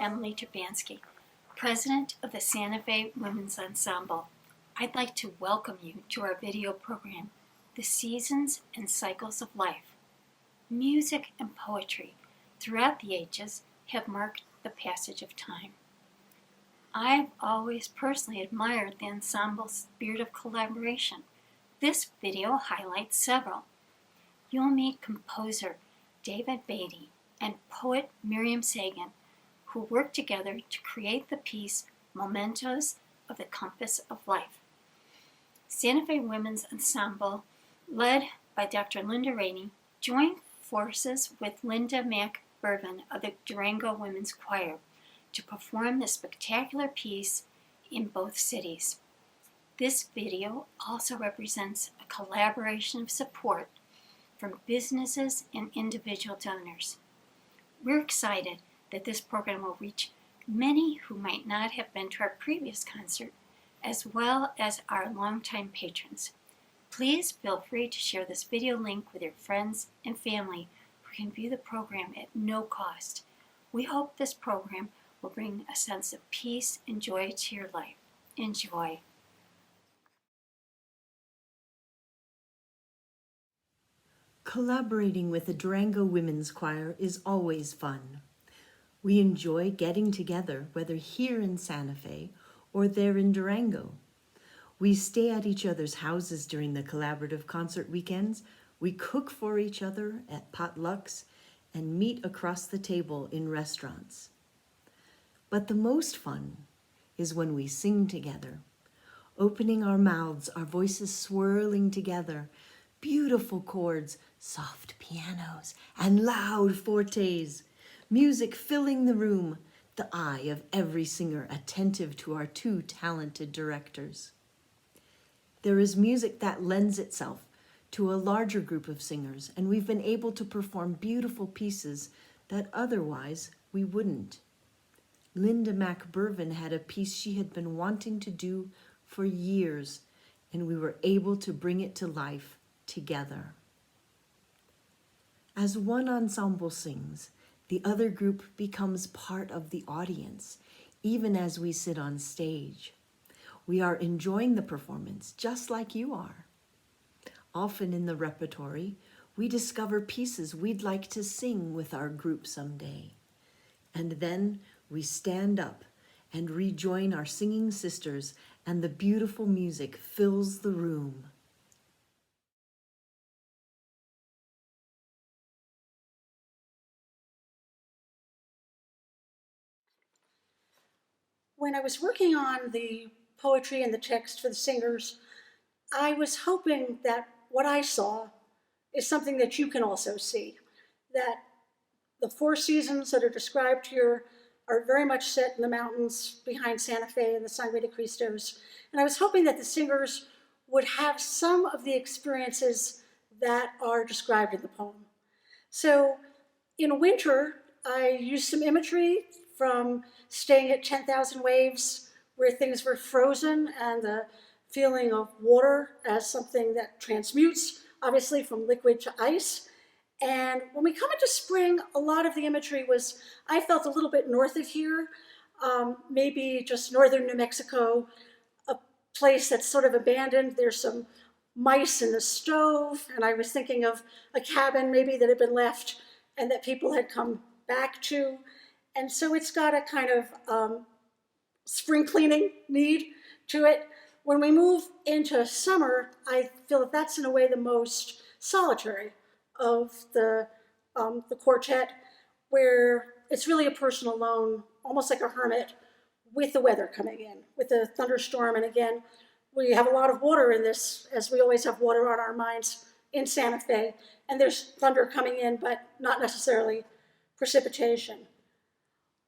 Emily Jabansky, President of the Santa Fe Women's Ensemble. I'd like to welcome you to our video program, The Seasons and Cycles of Life. Music and poetry throughout the ages have marked the passage of time. I've always personally admired the ensemble's spirit of collaboration. This video highlights several. You'll meet composer David Beatty and poet Miriam Sagan, who worked together to create the piece Mementos of the Compass of Life. Santa Fe Women's Ensemble, led by Dr. Linda Raney, joined forces with Mack Berven of the Durango Women's Choir to perform this spectacular piece in both cities. This video also represents a collaboration of support from businesses and individual donors. We're excited that this program will reach many who might not have been to our previous concert, as well as our longtime patrons. Please feel free to share this video link with your friends and family who can view the program at no cost. We hope this program will bring a sense of peace and joy to your life. Enjoy. Collaborating with the Durango Women's Choir is always fun. We enjoy getting together, whether here in Santa Fe or there in Durango. We stay at each other's houses during the collaborative concert weekends. We cook for each other at potlucks and meet across the table in restaurants. But the most fun is when we sing together, opening our mouths, our voices swirling together, beautiful chords, soft pianos, and loud fortes, music filling the room, the eye of every singer attentive to our two talented directors. There is music that lends itself to a larger group of singers, and we've been able to perform beautiful pieces that otherwise we wouldn't. Mack Berven had a piece she had been wanting to do for years, and we were able to bring it to life together. As one ensemble sings, the other group becomes part of the audience, even as we sit on stage. We are enjoying the performance just like you are. Often in the repertory, we discover pieces we'd like to sing with our group someday. And then we stand up and rejoin our singing sisters, and the beautiful music fills the room. When I was working on the poetry and the text for the singers, I was hoping that what I saw is something that you can also see, that the four seasons that are described here are very much set in the mountains behind Santa Fe and the Sangre de Cristos. And I was hoping that the singers would have some of the experiences that are described in the poem. So in winter, I used some imagery from staying at 10,000 Waves, where things were frozen, and the feeling of water as something that transmutes, obviously from liquid to ice. And when we come into spring, a lot of the imagery was, I felt, a little bit north of here, maybe just northern New Mexico, a place that's sort of abandoned. There's some mice in the stove, and I was thinking of a cabin maybe that had been left and that people had come back to. And so it's got a kind of spring cleaning need to it. When we move into summer, I feel that that's in a way the most solitary of the quartet, where it's really a person alone, almost like a hermit, with the weather coming in, with the thunderstorm. And again, we have a lot of water in this, as we always have water on our minds in Santa Fe, and there's thunder coming in, but not necessarily precipitation.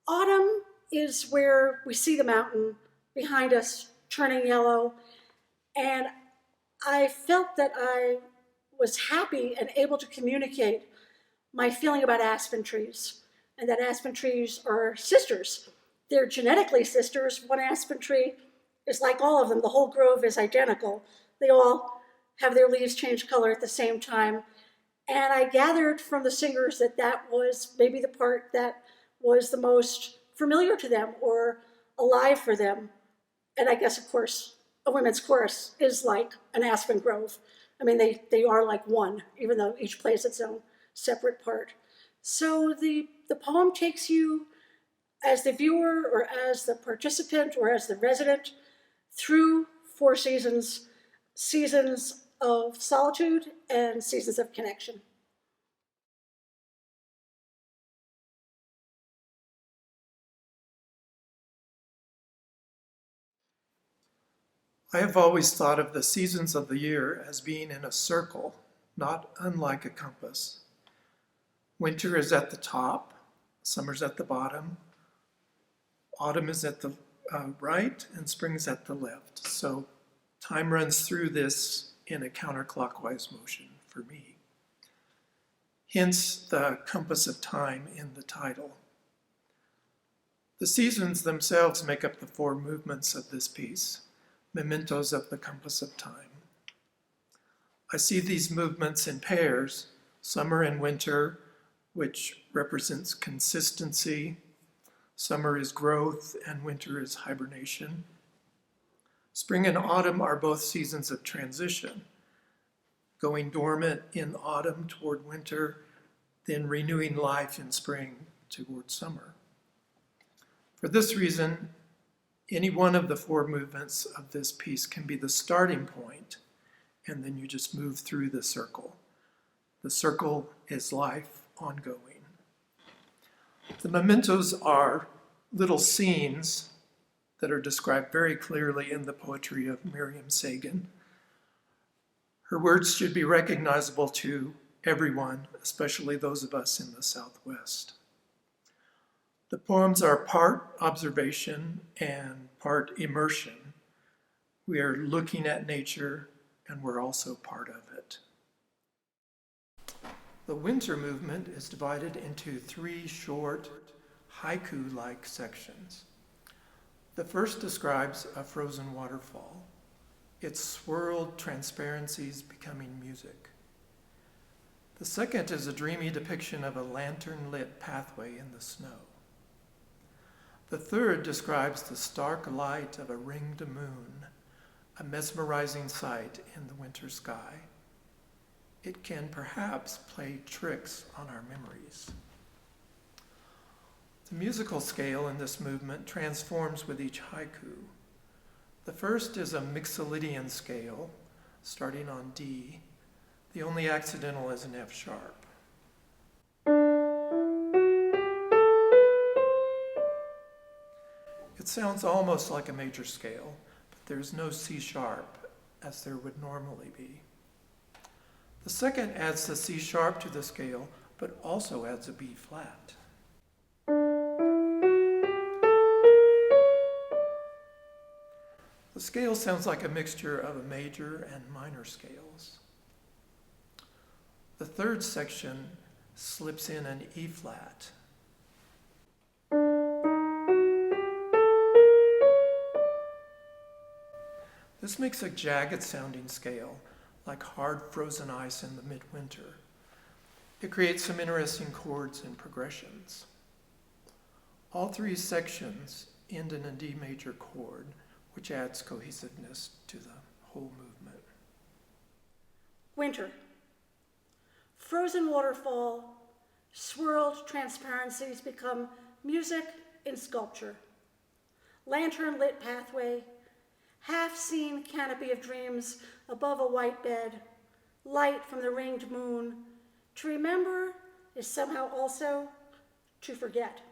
Autumn is where we see the mountain behind us turning yellow, and I felt that I was happy and able to communicate my feeling about aspen trees, and that aspen trees are sisters. They're genetically sisters. One aspen tree is like all of them. The whole grove is identical. They all have their leaves change color at the same time. And I gathered from the singers that that was maybe the part that was the most familiar to them or alive for them. And I guess, of course, a women's chorus is like an aspen grove. I mean, they are like one, even though each plays its own separate part. So the poem takes you as the viewer or as the participant or as the resident through 4 seasons, seasons of solitude and seasons of connection. I have always thought of the seasons of the year as being in a circle, not unlike a compass. Winter is at the top, summer's at the bottom, autumn is at the right, and spring's at the left. So time runs through this in a counterclockwise motion for me. Hence the compass of time in the title. The seasons themselves make up the 4 movements of this piece, Mementos of the compass of time. I see these movements in pairs, summer and winter, which represents consistency. Summer is growth and winter is hibernation. Spring and autumn are both seasons of transition, going dormant in autumn toward winter, then renewing life in spring toward summer. For this reason, any one of the 4 movements of this piece can be the starting point, and then you just move through the circle. The circle is life ongoing. The mementos are little scenes that are described very clearly in the poetry of Miriam Sagan. Her words should be recognizable to everyone, especially those of us in the Southwest. The poems are part observation and part immersion. We are looking at nature and we're also part of it. The winter movement is divided into 3 short, haiku-like sections. The first describes a frozen waterfall, its swirled transparencies becoming music. The second is a dreamy depiction of a lantern-lit pathway in the snow. The third describes the stark light of a ringed moon, a mesmerizing sight in the winter sky. It can perhaps play tricks on our memories. The musical scale in this movement transforms with each haiku. The first is a Mixolydian scale, starting on D. The only accidental is an F sharp. It sounds almost like a major scale, but there's no C sharp, as there would normally be. The second adds the C sharp to the scale, but also adds a B flat. The scale sounds like a mixture of a major and minor scales. The third section slips in an E flat. This makes a jagged sounding scale, like hard frozen ice in the midwinter. It creates some interesting chords and progressions. All 3 sections end in a D major chord, which adds cohesiveness to the whole movement. Winter. Frozen waterfall, swirled transparencies become music in sculpture. Lantern-lit pathway, half-seen canopy of dreams above a white bed, light from the ringed moon. To remember is somehow also to forget.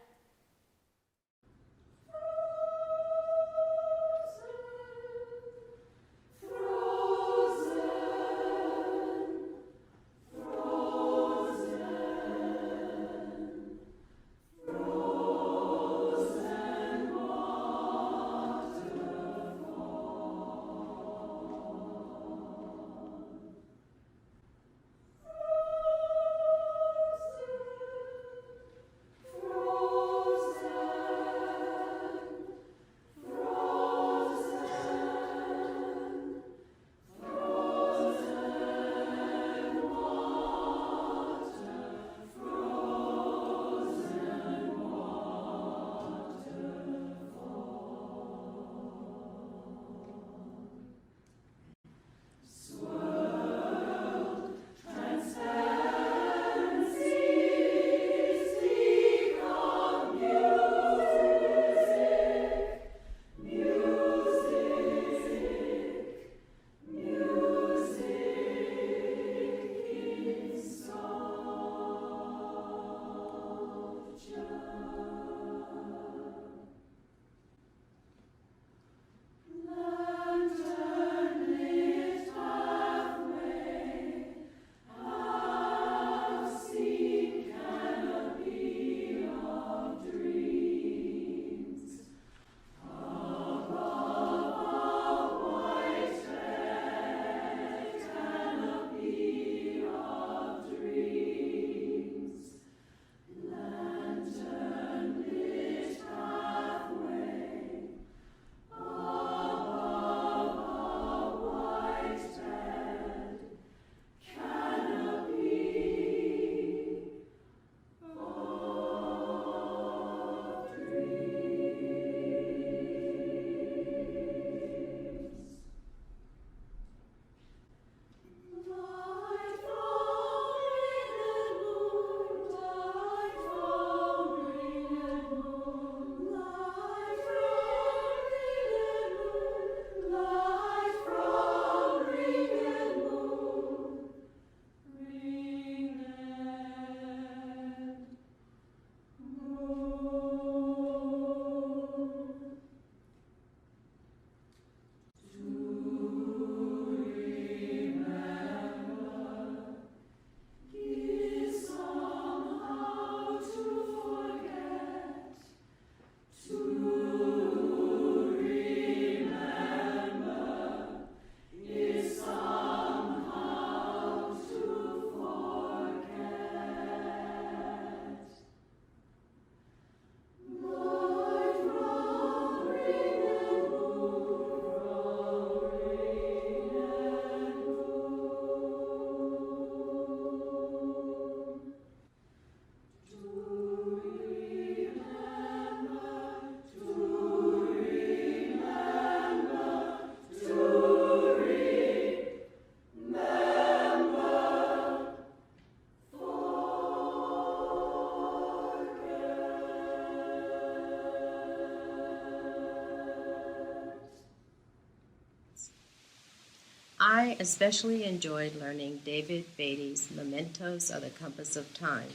I especially enjoyed learning David Beatty's Mementos of the Compass of Time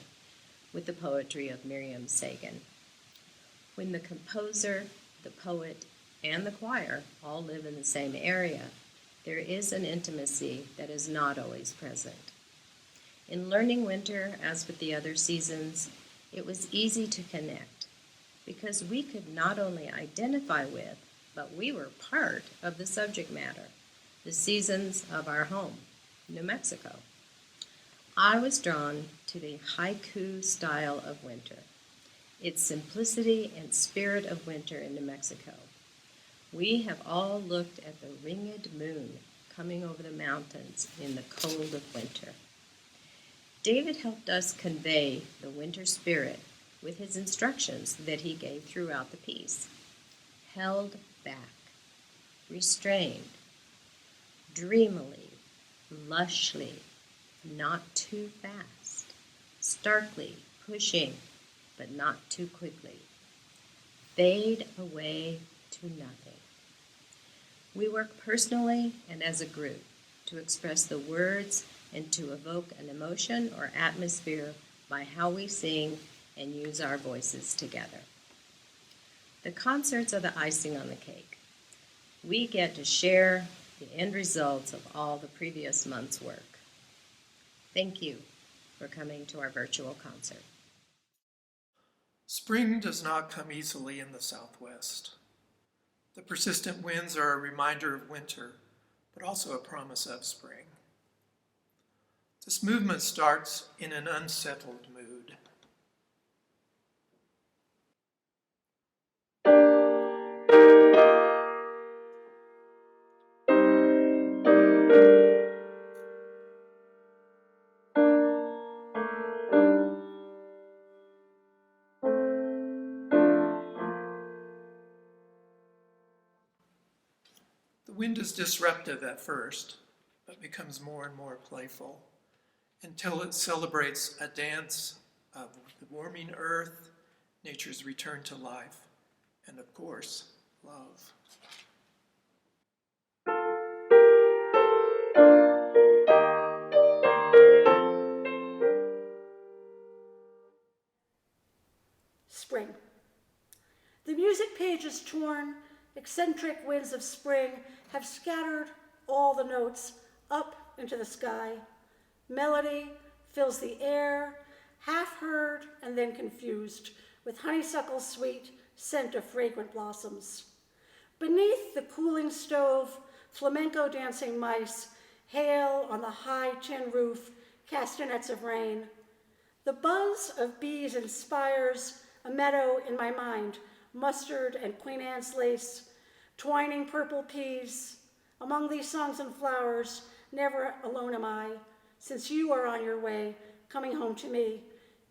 with the poetry of Miriam Sagan. When the composer, the poet, and the choir all live in the same area, there is an intimacy that is not always present. In learning winter, as with the other seasons, it was easy to connect because we could not only identify with, but we were part of the subject matter, the seasons of our home, New Mexico. I was drawn to the haiku style of winter, its simplicity and spirit of winter in New Mexico. We have all looked at the ringed moon coming over the mountains in the cold of winter. David helped us convey the winter spirit with his instructions that he gave throughout the piece. Held back, restrained, dreamily, lushly, not too fast, starkly pushing, but not too quickly. Fade away to nothing. We work personally and as a group to express the words and to evoke an emotion or atmosphere by how we sing and use our voices together. The concerts are the icing on the cake. We get to share the end results of all the previous month's work. Thank you for coming to our virtual concert. Spring does not come easily in the Southwest. The persistent winds are a reminder of winter, but also a promise of spring. This movement starts in an unsettled mood. The wind is disruptive at first, but becomes more and more playful until it celebrates a dance of the warming earth, nature's return to life, and of course, love. Spring. The music page is torn. Eccentric winds of spring have scattered all the notes up into the sky. Melody fills the air, half heard and then confused, with honeysuckle sweet scent of fragrant blossoms. Beneath the cooling stove, flamenco dancing mice hail on the high tin roof castanets of rain. The buzz of bees inspires a meadow in my mind, mustard and Queen Anne's lace, twining purple peas. Among these songs and flowers, never alone am I, since you are on your way, coming home to me.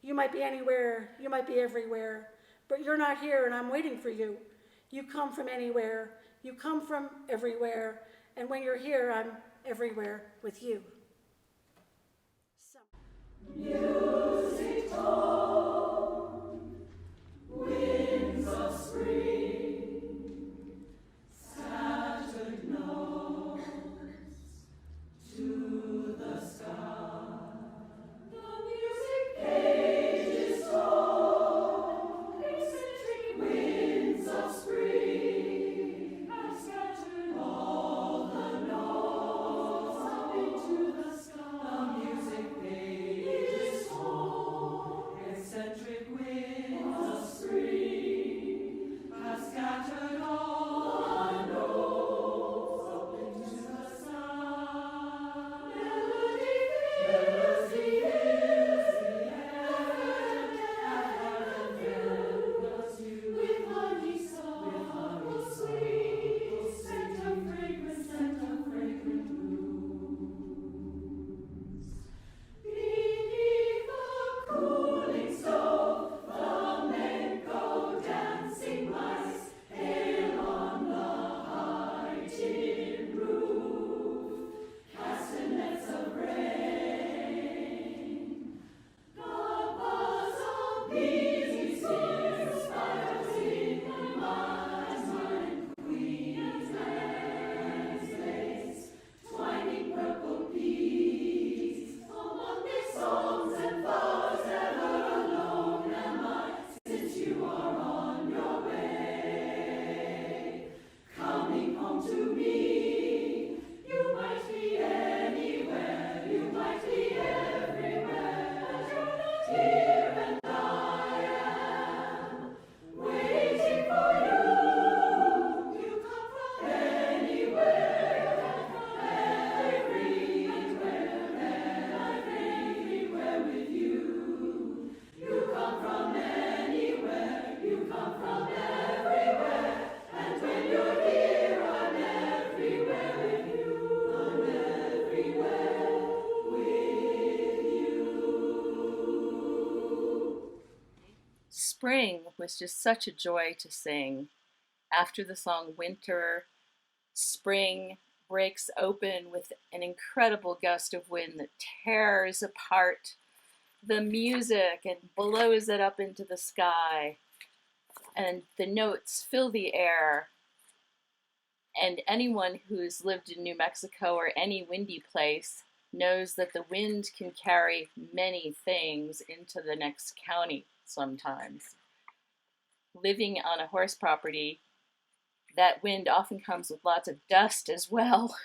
You might be anywhere, you might be everywhere, but you're not here and I'm waiting for you. You come from anywhere, you come from everywhere, and when you're here, I'm everywhere with you. Music tone, winds of spring, scattered notes to the sky. The music page is torn, eccentric winds of spring have scattered all the notes up into the sky. The music page is Spring was just such a joy to sing. After the song Winter, spring breaks open with an incredible gust of wind that tears apart the music and blows it up into the sky. And the notes fill the air. And anyone who's lived in New Mexico or any windy place knows that the wind can carry many things into the next county sometimes. Living on a horse property, that wind often comes with lots of dust as well.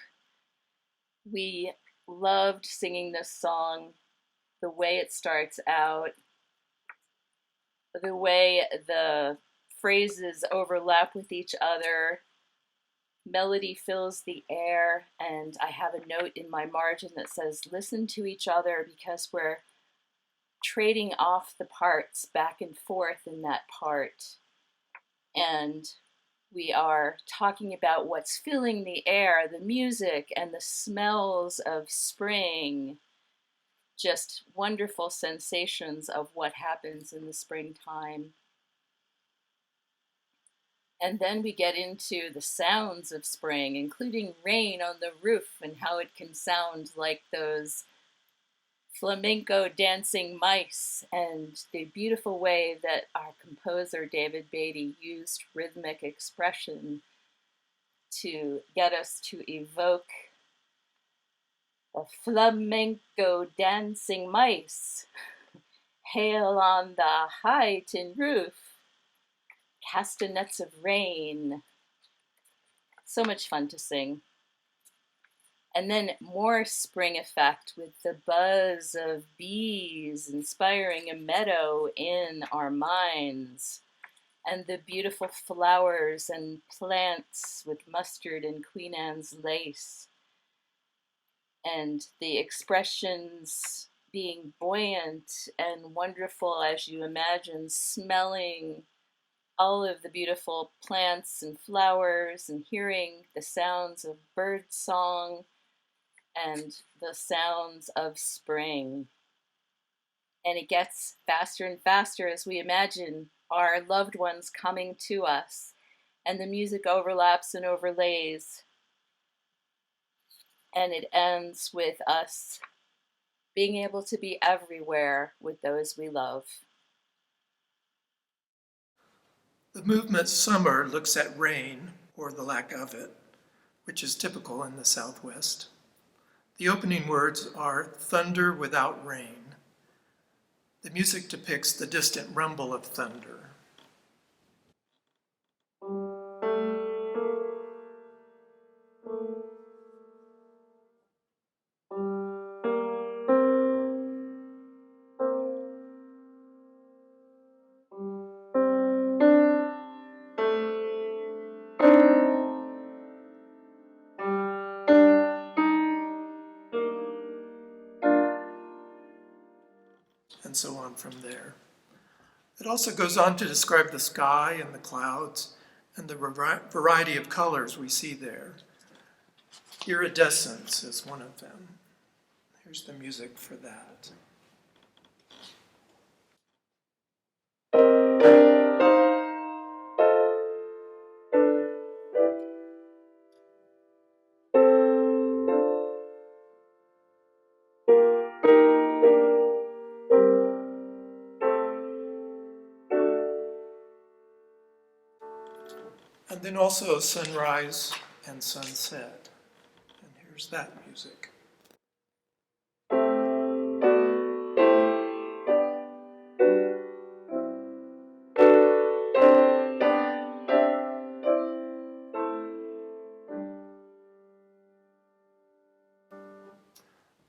We loved singing this song, the way it starts out, the way the phrases overlap with each other. Melody fills the air, and I have a note in my margin that says, listen to each other, because we're trading off the parts back and forth in that part. And we are talking about what's filling the air, the music and the smells of spring. Just wonderful sensations of what happens in the springtime. And then we get into the sounds of spring, including rain on the roof and how it can sound like those flamenco dancing mice, and the beautiful way that our composer David Beatty used rhythmic expression to get us to evoke the flamenco dancing mice. Hail on the high tin roof, castanets of rain. So much fun to sing. And then more spring effect with the buzz of bees inspiring a meadow in our minds, and the beautiful flowers and plants with mustard and Queen Anne's lace, and the expressions being buoyant and wonderful as you imagine, smelling all of the beautiful plants and flowers and hearing the sounds of bird song and the sounds of spring. And it gets faster and faster as we imagine our loved ones coming to us, and the music overlaps and overlays, and it ends with us being able to be everywhere with those we love. The movement Summer looks at rain, or the lack of it, which is typical in the Southwest. The opening words are thunder without rain. The music depicts the distant rumble of thunder. And so on from there. It also goes on to describe the sky and the clouds and the variety of colors we see there. Iridescence is one of them. Here's the music for that. And then also sunrise and sunset. And here's that music.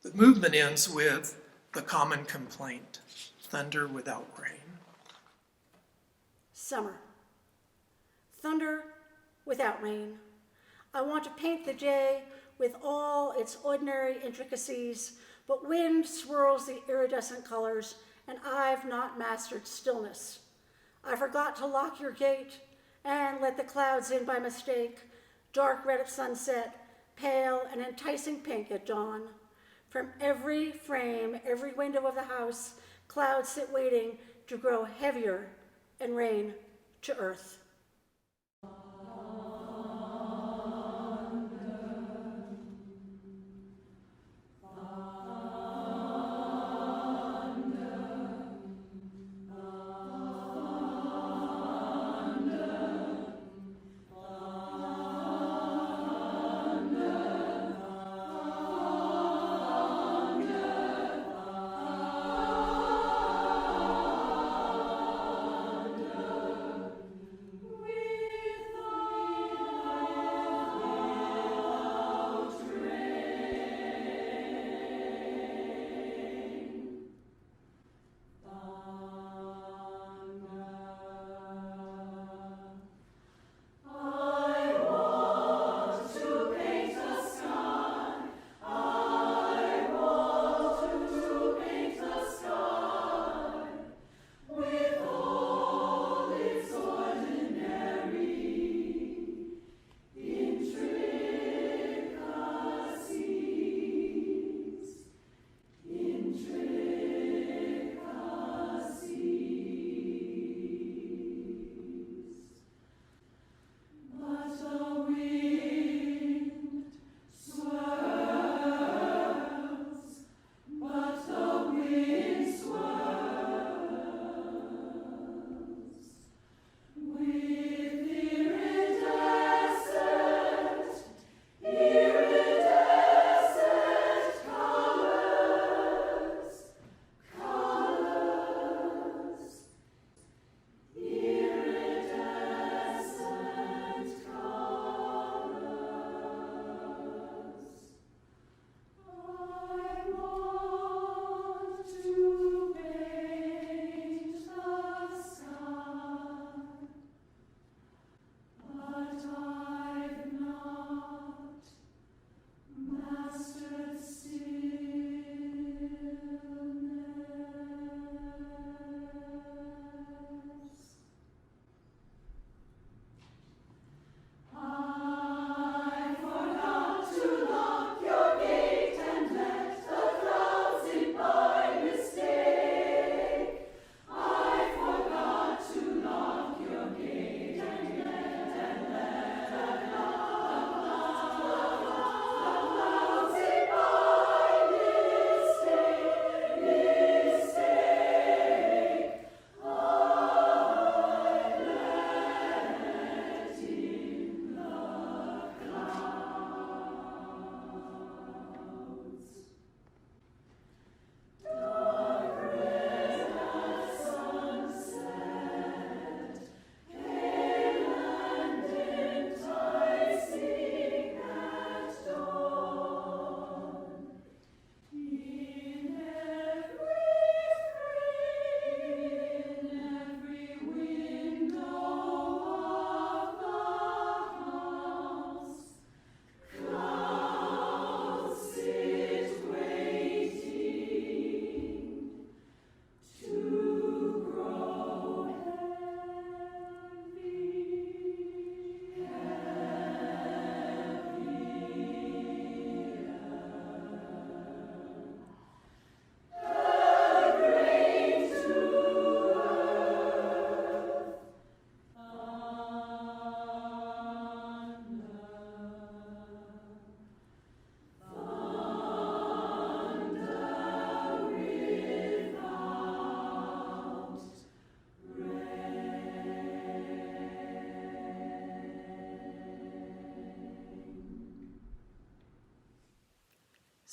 The movement ends with the common complaint, thunder without rain. Summer. Thunder without rain. I want to paint the day with all its ordinary intricacies, but wind swirls the iridescent colors, and I've not mastered stillness. I forgot to lock your gate and let the clouds in by mistake, dark red at sunset, pale and enticing pink at dawn. From every frame, every window of the house, clouds sit waiting to grow heavier and rain to earth.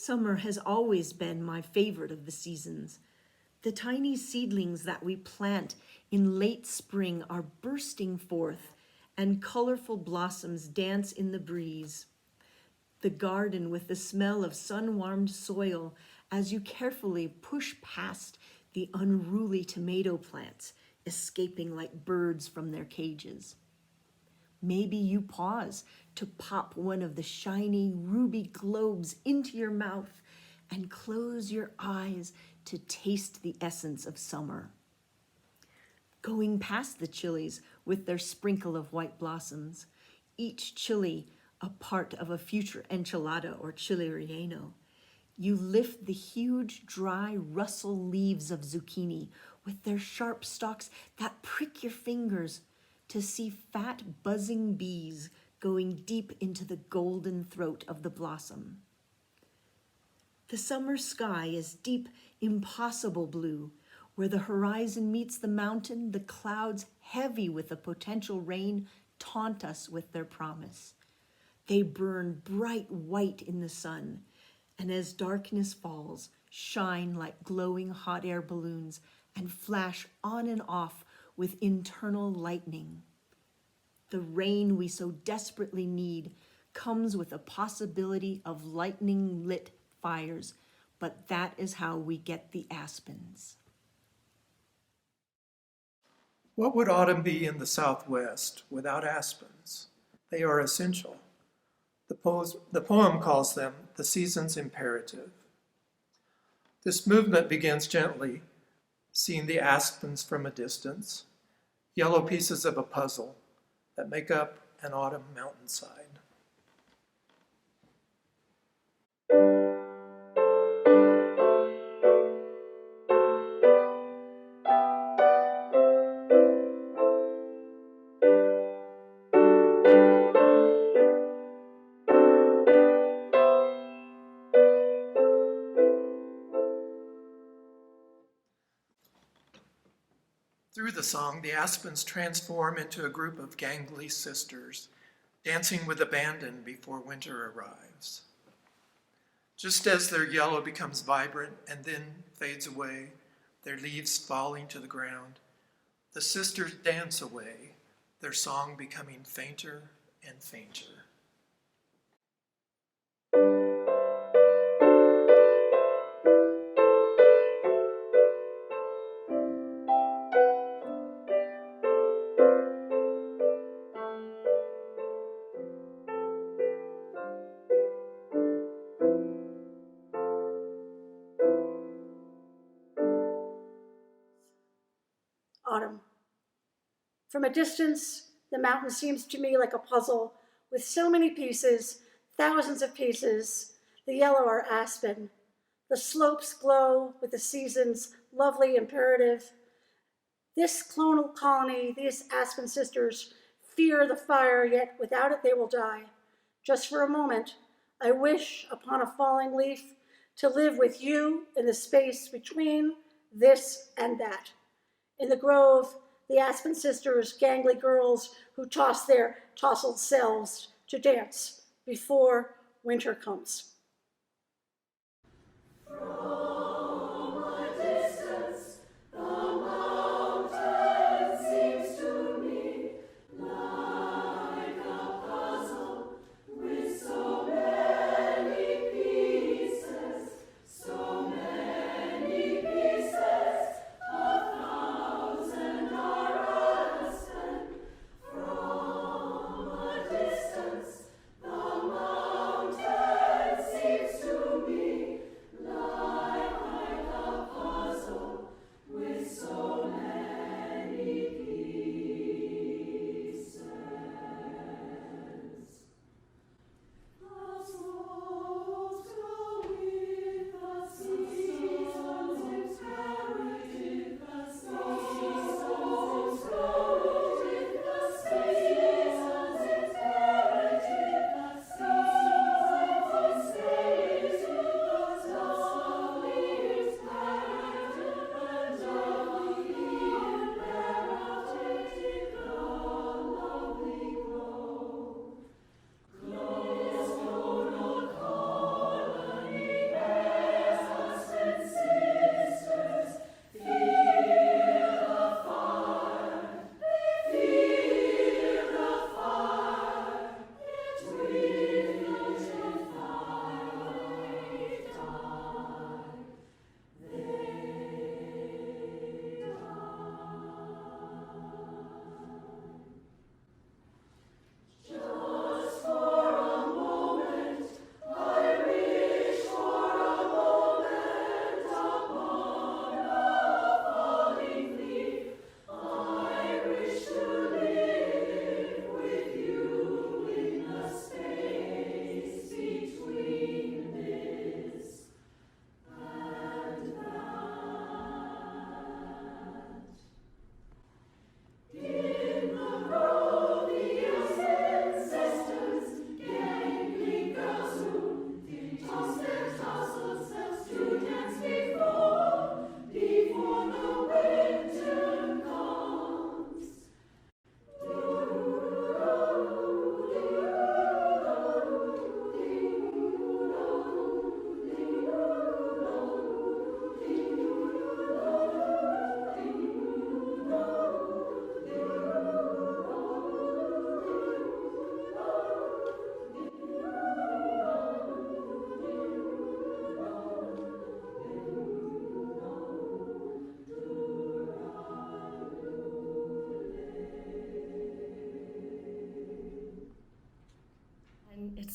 Summer has always been my favorite of the seasons. The tiny seedlings that we plant in late spring are bursting forth, and colorful blossoms dance in the breeze. The garden with the smell of sun-warmed soil as you carefully push past the unruly tomato plants escaping like birds from their cages. Maybe you pause to pop one of the shiny ruby globes into your mouth and close your eyes to taste the essence of summer. Going past the chilies with their sprinkle of white blossoms, each chili a part of a future enchilada or chili relleno, You lift the huge, dry, rustle leaves of zucchini with their sharp stalks that prick your fingers to see fat, buzzing bees going deep into the golden throat of the blossom. The summer sky is deep, impossible blue. Where the horizon meets the mountain, the clouds, heavy with a potential rain, taunt us with their promise. They burn bright white in the sun, and as darkness falls, shine like glowing hot air balloons and flash on and off with internal lightning. The rain we so desperately need comes with a possibility of lightning-lit fires, but that is how we get the aspens. What would autumn be in the Southwest without aspens? They are essential. The poem calls them the season's imperative. This movement begins gently, seeing the aspens from a distance, yellow pieces of a puzzle that make up an autumn mountainside. Through the song, the aspens transform into a group of gangly sisters, dancing with abandon before winter arrives. Just as their yellow becomes vibrant and then fades away, their leaves falling to the ground, the sisters dance away, their song becoming fainter and fainter. Autumn. From a distance, the mountain seems to me like a puzzle with so many pieces, thousands of pieces. The yellow are aspen. The slopes glow with the season's lovely imperative. This clonal colony, these aspen sisters, fear the fire, yet without it they will die. Just for a moment, I wish upon a falling leaf to live with you in the space between this and that. In the grove, the aspen sisters, gangly girls who toss their tousled selves to dance before winter comes. Like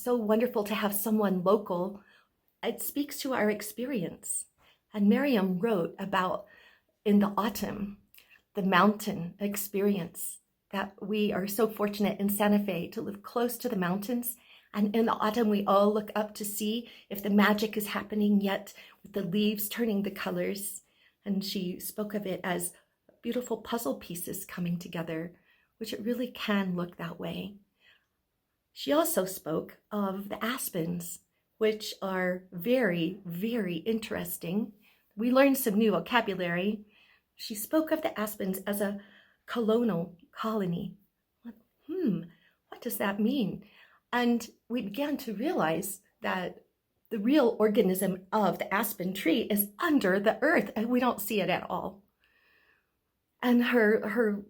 so wonderful to have someone local. It speaks to our experience. And Miriam wrote about in the autumn, the mountain experience, that we are so fortunate in Santa Fe to live close to the mountains. And in the autumn, we all look up to see if the magic is happening yet, with the leaves turning the colors. And she spoke of it as beautiful puzzle pieces coming together, which it really can look that way. She also spoke of the aspens, which are very, very interesting. We learned some new vocabulary. She spoke of the aspens as a colonial colony. What does that mean? And we began to realize that the real organism of the aspen tree is under the earth, and we don't see it at all. And her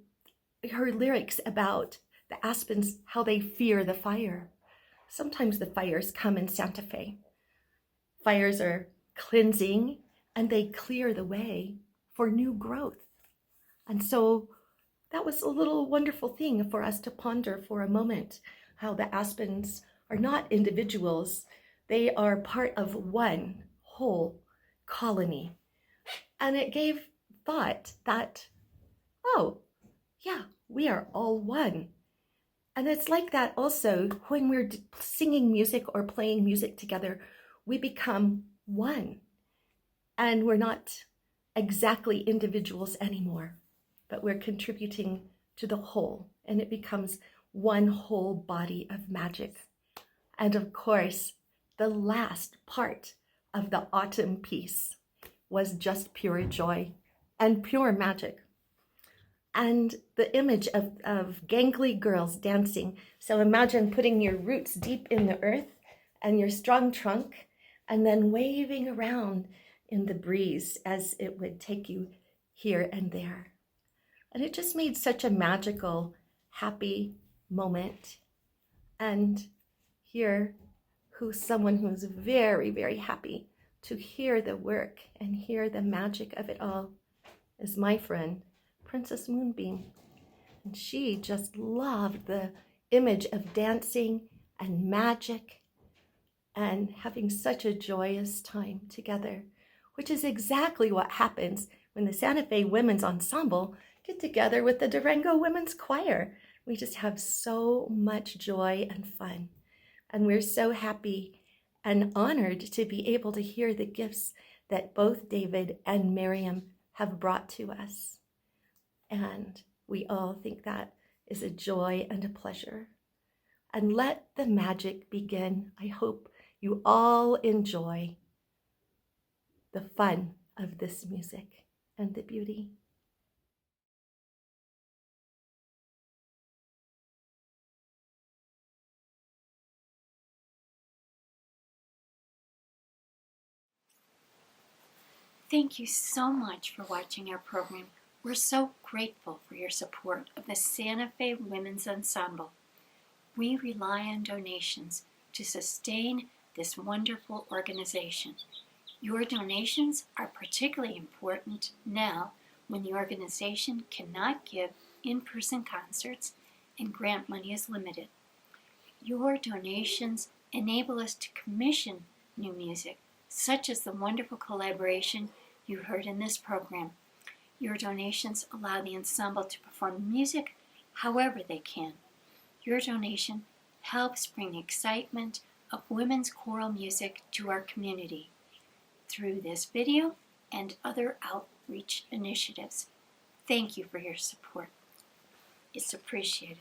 lyrics about the aspens, how they fear the fire. Sometimes the fires come in Santa Fe. Fires are cleansing, and they clear the way for new growth. And so that was a little wonderful thing for us to ponder for a moment, how the aspens are not individuals. They are part of one whole colony. And it gave thought that, oh, yeah, we are all one. And it's like that also when we're singing music or playing music together, we become one. And we're not exactly individuals anymore, but we're contributing to the whole, and it becomes one whole body of magic. And of course, the last part of the autumn piece was just pure joy and pure magic. And the image of gangly girls dancing. So imagine putting your roots deep in the earth and your strong trunk, and then waving around in the breeze as it would take you here and there. And it just made such a magical, happy moment. And here, someone who's very, very happy to hear the work and hear the magic of it all is my friend, Princess Moonbeam. And she just loved the image of dancing and magic and having such a joyous time together, which is exactly what happens when the Santa Fe Women's Ensemble get together with the Durango Women's Choir. We just have so much joy and fun. And we're so happy and honored to be able to hear the gifts that both David and Miriam have brought to us. And we all think that is a joy and a pleasure. And let the magic begin. I hope you all enjoy the fun of this music and the beauty. Thank you so much for watching our program. We're so grateful for your support of the Santa Fe Women's Ensemble. We rely on donations to sustain this wonderful organization. Your donations are particularly important now when the organization cannot give in-person concerts and grant money is limited. Your donations enable us to commission new music, such as the wonderful collaboration you heard in this program. Your donations allow the ensemble to perform music however they can. Your donation helps bring the excitement of women's choral music to our community through this video and other outreach initiatives. Thank you for your support. It's appreciated.